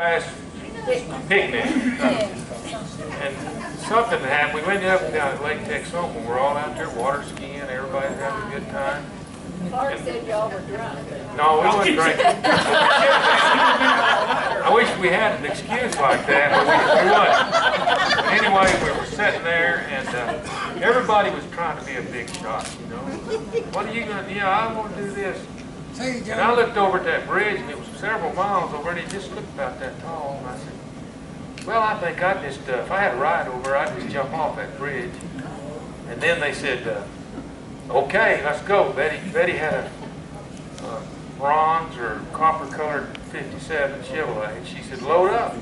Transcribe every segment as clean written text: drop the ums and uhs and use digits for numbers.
last picnic, and something happened. We ended up down at Lake Texoma. We're all out there water skiing. Everybody's having a good time. Clark said y'all were drunk. No, we wasn't drinking. I wish we had an excuse like that, but we wasn't. But anyway, we were sitting there, and everybody was trying to be a big shot, you know. What are you going to do? Yeah, I want to do this. And I looked over at that bridge, and it was several miles over, and it just looked about that tall. And I said, well, I think I'd just, if I had a ride over, I'd just jump off that bridge. And then they said, okay, let's go. Betty had a bronze or copper-colored 57 Chevrolet, and she said, load up.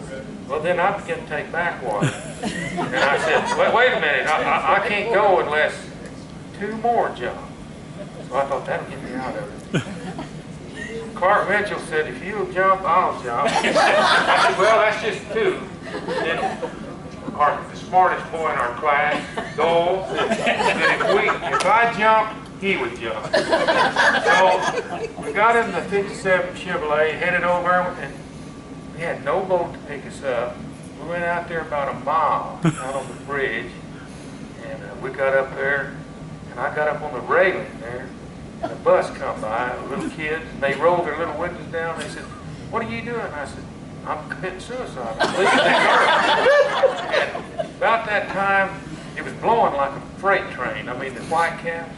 Well, then I began to take backwater. And I said, wait a minute, I can't go unless two more jump. So I thought, that'll get me out of it. Clark Mitchell said, if you'll jump, I'll jump. I said, well, that's just two. Then the smartest boy in our class, Dole, said if I jumped, he would jump. So we got in the 57 Chevrolet, headed over, and we had no boat to pick us up. We went out there about a mile out on the bridge, and we got up there, and I got up on the railing there. And a bus come by, little kids, and they rolled their little windows down. They said, what are you doing? I said, I'm committing suicide. I'm leaving the earth. And about that time, it was blowing like a freight train. I mean, the white caps.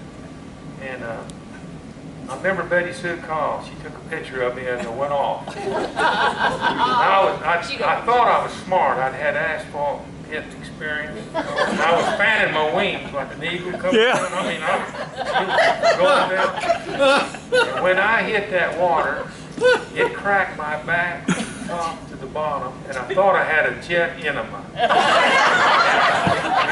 And I remember Betty Sue called. She took a picture of me as I went off. I thought I was smart. I'd had asphalt hit experience. And I was fanning my wings like an eagle coming down. I mean, I was going down. And when I hit that water, it cracked my back top to the bottom, and I thought I had a jet enema. And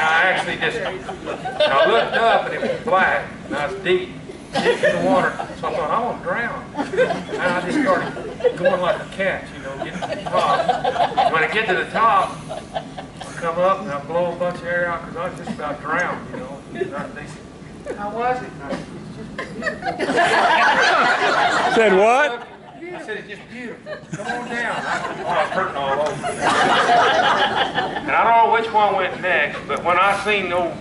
I actually I looked up and it was black, and I was deep in the water, so I thought, I won't drown. And I just started going like a cat, you know, getting to the top. When I get to the top, I come up and I blow a bunch of air out because I was just about drowned, you know. They said, how was it? And I said, it's just beautiful. Said what? I said, it's just beautiful. Come on down. I was hurting all over. And I don't know which one went next, but when I seen old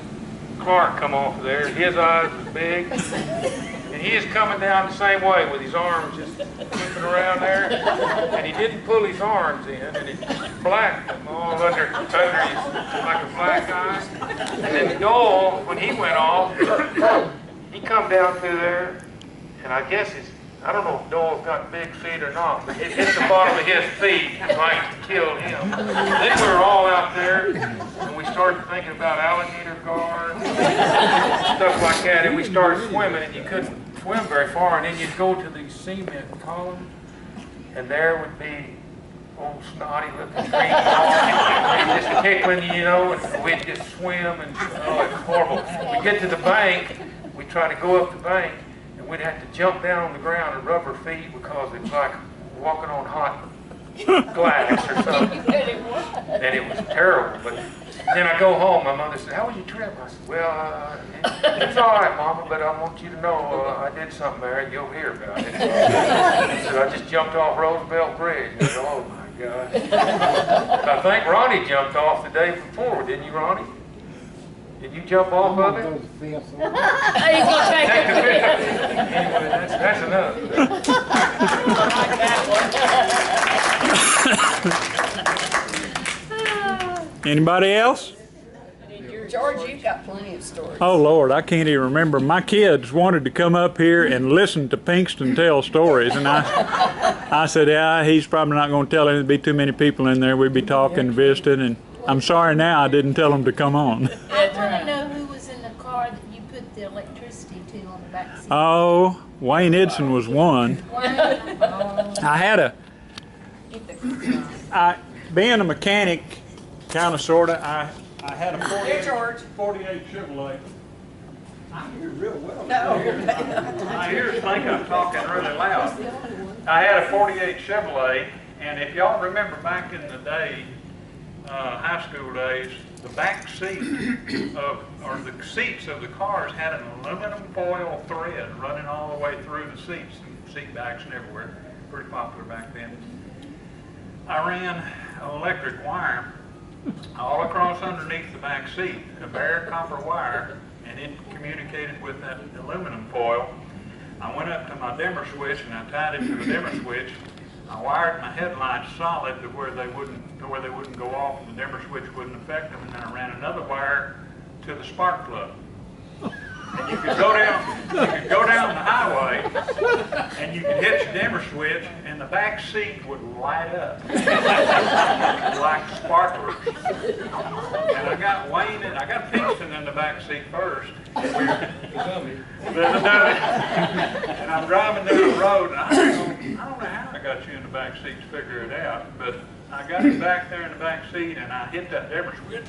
Clark come off of there, his eyes was big. And he is coming down the same way with his arms just whipping around there. And he didn't pull his arms in, and it blacked them all under his, like a black eye. And then Dole, when he went off, he come down through there, and I guess I don't know if Dole's got big feet or not, but it hit the bottom of his feet like to kill him. Then we were all out there, and we started thinking about alligator guards, stuff like that, and we started swimming, and you couldn't swim very far, and then you'd go to these cement columns, and there would be old snotty looking green dogs just tickling you, you know, and we'd just swim, and oh, it's horrible. We get to the bank, we try to go up the bank, and we'd have to jump down on the ground and rub our feet because it was like walking on hot glass or something. And it was terrible. But then I go home, my mother said, how was your trip? I said, well, it's all right, Mama, but I want you to know I did something there and you'll hear about it. I said, I just jumped off Roosevelt Bridge. I said, oh my God. I think Ronnie jumped off the day before, didn't you, Ronnie? Did you jump off of it? He's going to take the picture. Anyway, that's enough. Anybody else? George, you've got plenty of stories. Oh Lord, I can't even remember. My kids wanted to come up here and listen to Pinkston tell stories, and I said, yeah, he's probably not going to tell it. There'd be too many people in there. We'd be talking, visiting, and I'm sorry now I didn't tell them to come on. I want to know who was in the car that you put the electricity to on the back seat. Oh, Wayne Edson was one. I had being a mechanic, kind of, sort of, I had a 48 Chevrolet. I hear real well. I think I'm talking really loud. I had a 48 Chevrolet, and if y'all remember back in the day, high school days, the back seat or the seats of the cars had an aluminum foil thread running all the way through the seats and seat backs and everywhere. Pretty popular back then. I ran an electric wire all across underneath the back seat, a bare copper wire, and it communicated with that aluminum foil. I went up to my dimmer switch and I tied it to the dimmer switch. I wired my headlights solid to where they wouldn't go off and the dimmer switch wouldn't affect them, and then I ran another wire to the spark plug. And you could go down the highway and you could hit your dimmer switch and the back seat would light up like sparklers. And I got Wayne and I got Pinkston in the back seat first. And I'm driving down the road and I don't know how I got you in the back seat to figure it out, but I got him back there in the back seat and I hit that dimmer switch.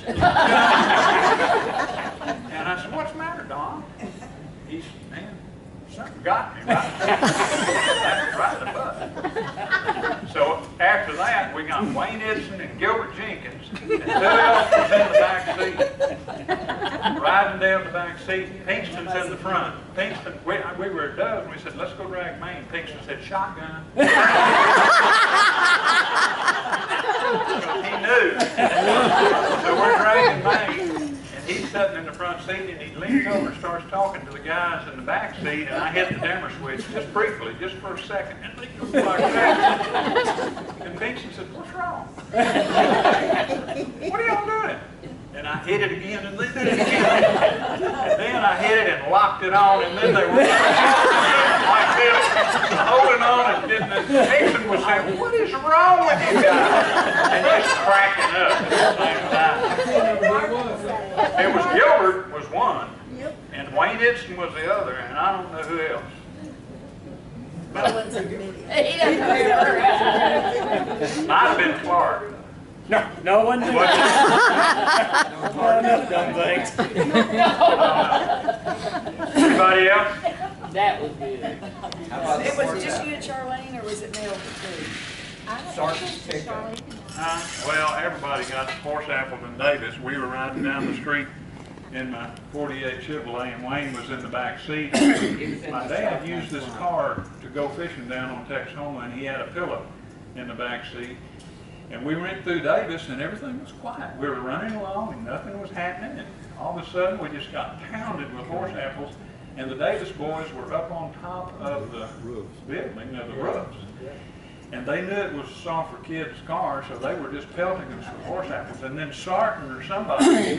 And I said, "What's the matter, Don?" He said, "Man, something got me right in the butt." So after that, we got Wayne Edson and Gilbert Jenkins, and who else was in the back seat? Riding down the back seat, Pinkston's in the front. Pinkston, we were a dozen, we said, "Let's go drag Maine." Pinkston said, "Shotgun." He knew. So we're dragging Maine. He's sitting in the front seat and he leans over and starts talking to the guys in the back seat, and I hit the dimmer switch just briefly, just for a second, and they go like that. And Pinkston said, "What's wrong?" "What are y'all doing?" And I hit it again and they did it again. And then I hit it and locked it on, and then they were like this, holding on, and Pinkston was saying, "What is wrong with you guys?" And just cracking up at the same time. It was Gilbert was one, and Wayne Edson was the other, and I don't know who else. He doesn't know who Might have been Clark. No one did. Enough dumb things. Anybody else? That was good. How about the It was horse just out? you and Charlene, or was it Mel too? Sergeant's pickup. Well, everybody got horse apples in Davis. We were riding down the street in my 48 Chevrolet, and Wayne was in the back seat. My dad used this car to go fishing down on Texoma, and he had a pillow in the back seat. And we went through Davis, and everything was quiet. We were running along, and nothing was happening. And all of a sudden, we just got pounded with horse apples, and the Davis boys were up on top of the building, of the roofs. And they knew it was a Soffer Kids car, so they were just pelting us with horse apples. And then Sarton or somebody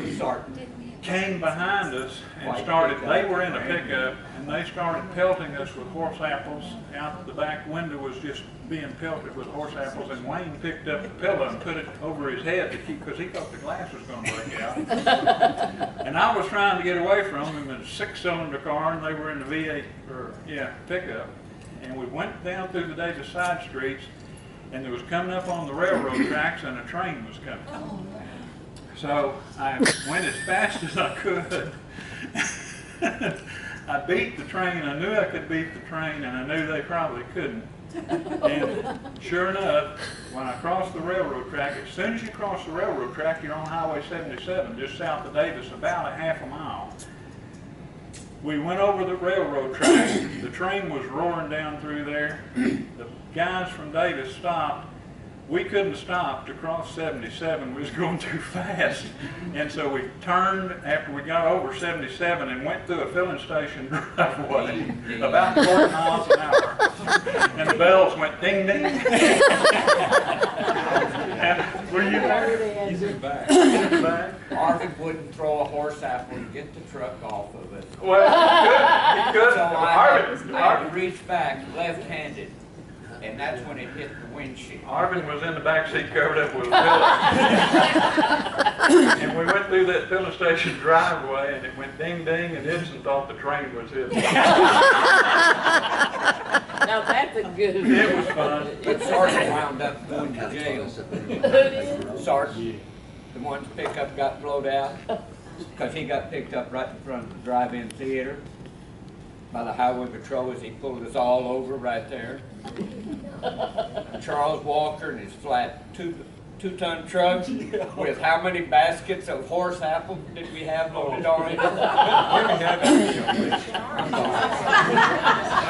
came behind us and started, they were in a pickup, and they started pelting us with horse apples. Out the back window was just being pelted with horse apples, and Wayne picked up the pillow and put it over his head to keep, because he thought the glass was going to break out. And I was trying to get away from him in a 6-cylinder car, and they were in the V8, pickup. And we went down through the Davis side streets, and it was coming up on the railroad tracks, and a train was coming. So I went as fast as I could. I beat the train. I knew I could beat the train, and I knew they probably couldn't. And sure enough, when I crossed the railroad track, as soon as you cross the railroad track, you're on Highway 77, just south of Davis, about a half a mile. We went over the railroad track. The train was roaring down through there. The guys from Davis stopped. We couldn't stop to cross 77. We was going too fast. And so we turned after we got over 77 and went through a filling station driveway about 40 miles an hour. And the bells went ding, ding. And were you there? He's in back. In the back? Arvin wouldn't throw a horse apple and get the truck off of it. Well, he could. So I had to reach back left-handed, and that's when it hit the windshield. Arvin was in the back seat covered up with a pillow. And we went through that filling station driveway, and it went ding ding, and Edson thought the train was his. Now that's a good. It was fun. But Sergeant wound up going to jail. Sergeant, the one's pickup got blowed out, because he got picked up right in front of the drive-in theater by the highway patrol as he pulled us all over right there. Charles Walker and his flat 2-ton truck with how many baskets of horse apple did we have loaded on it? I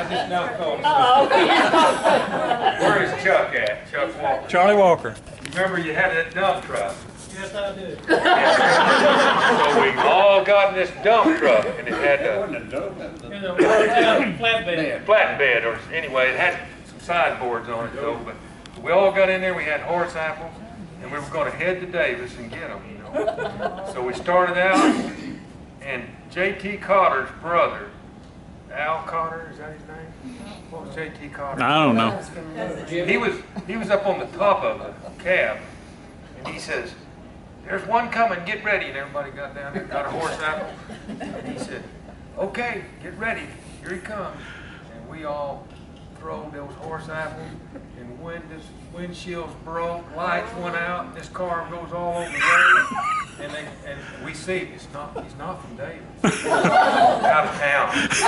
just now called. Where is Chuck at? Chuck Walker. Charlie Walker. Remember you had that dump truck? Yes, I do. So we all got in this dump truck and it had a flatbed, or anyway, it had some sideboards on it though, but we all got in there, we had horse apples, and we were gonna head to Davis and get them, you know. So we started out, and J.T. Cotter's brother, Al Cotter, is that his name? What was J.T. Cotter? I don't know. He was up on the top of the cab, and he says, "There's one coming, get ready." And everybody got down there, got a horse apple. And he said, "Okay, get ready, here he comes." And we all throwed those horse apples, and windshields broke, lights went out, and this car goes all over the road. And we see he's not from Davis, out of town. So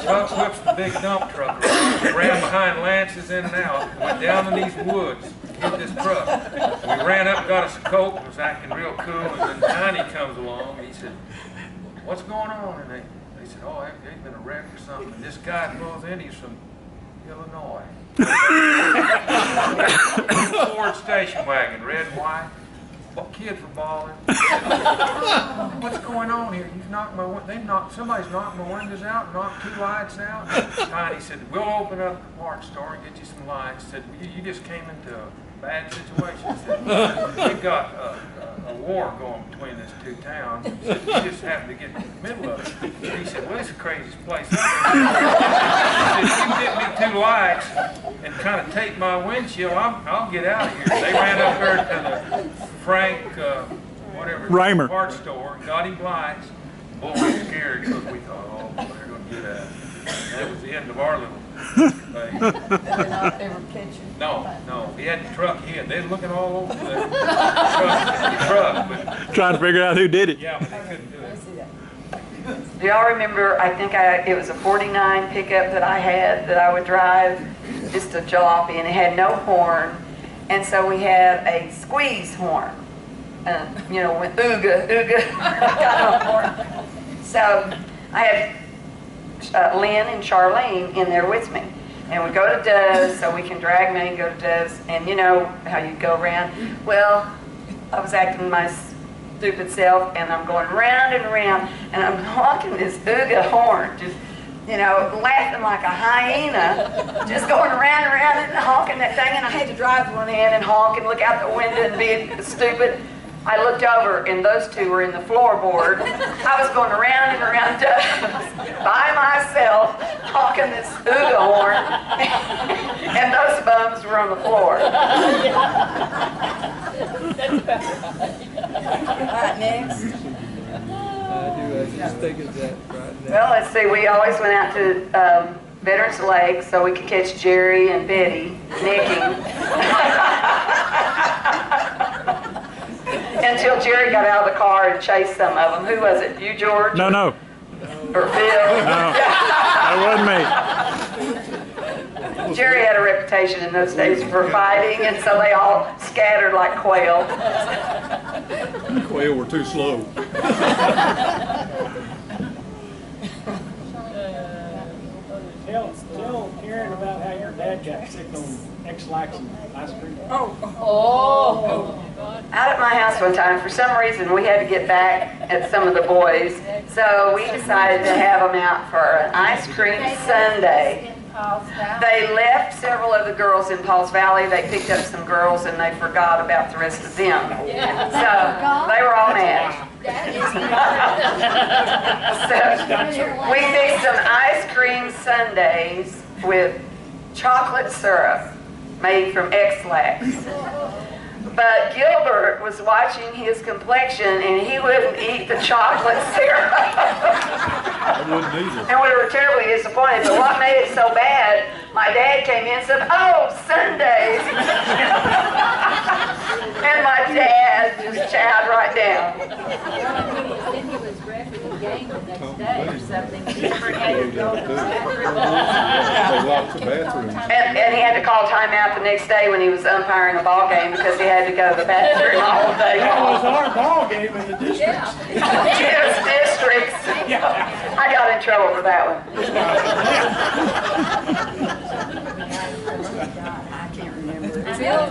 Chuck whips the big dump truck around, ran behind Lance's in and out, went down in these woods, hit this truck. We ran up and got us a Coke, and was acting real cool, and then Tiny comes along, and he said, "What's going on?" And they said, "Oh, there's been a wreck or something." And this guy pulls in, he's from Illinois. Ford station wagon, red and white. Kids were bawling. "What's going on here? Somebody's knocked my windows out, knocked 2 lights out." Tiny said, "We'll open up the parts store and get you some lights." Said, "You just came into a bad situation." Said, "We've got a war going between these 2 towns." Said, "You just happen to get in the middle of it." He said, "Well, it's the craziest place ever." He said, "You get me 2 lights and kind of tape my windshield, I'll get out of here." They ran up there to the Frank, whatever, Raymer parts store, got him lights. Boy, we were scared because we thought, "Oh, boy, they're going to get us." And that was the end of our little thing. They're not ever catching. No, he had the truck hid. They were looking all over the truck, but trying to figure out who did it. yeah, but they couldn't do it. Do y'all remember, I think it was a 49 pickup that I had that I would drive, just a jalopy, and it had no horn. And so we had a squeeze horn, you know, with ooga, got no horn. So I had Lynn and Charlene in there with me. And we go to Dove's, so we can drag me and go to Dove's. And you know how you go around. Well, I was acting my stupid self, and I'm going round and round, and I'm honking this ooga horn, just, you know, laughing like a hyena, just going around and around and honking that thing. And I had to drive one hand and honk and look out the window and be stupid. I looked over, and those 2 were in the floorboard. I was going around and around by myself, honking this ooga horn, and those bums were on the floor. All right, next. Well, let's see, we always went out to Veterans Lake so we could catch Jerry and Betty nicking. Until Jerry got out of the car and chased some of them. Who was it? You, George? No. Or Phil? No, that wasn't me. Jerry had a reputation in those days for fighting, and so they all scattered like quail. Quail were too slow. Tell Karen about how your dad got sick on X-Lax ice cream. Oh. Out at my house one time, for some reason, we had to get back at some of the boys, so we decided to have them out for an ice cream sundae. They left several of the girls in Pauls Valley. They picked up some girls, and they forgot about the rest of them. So they were all mad. So we mixed some ice cream sundaes with chocolate syrup made from X-Lax. But Gilbert was watching his complexion, and he wouldn't eat the chocolate syrup. I wouldn't either. And we were terribly disappointed. But what made it so bad, my dad came in and said, "Oh, Sundays." And my dad just chowed right down. Then he was refereeing the game the next day or something. He forgot to go to the bathroom. And he had to call timeout the next day when he was umpiring a ball game because he had to go to the bathroom all day That was long. our ball game in the district. Yes, districts. I got in trouble for that one. I can't remember. Bill,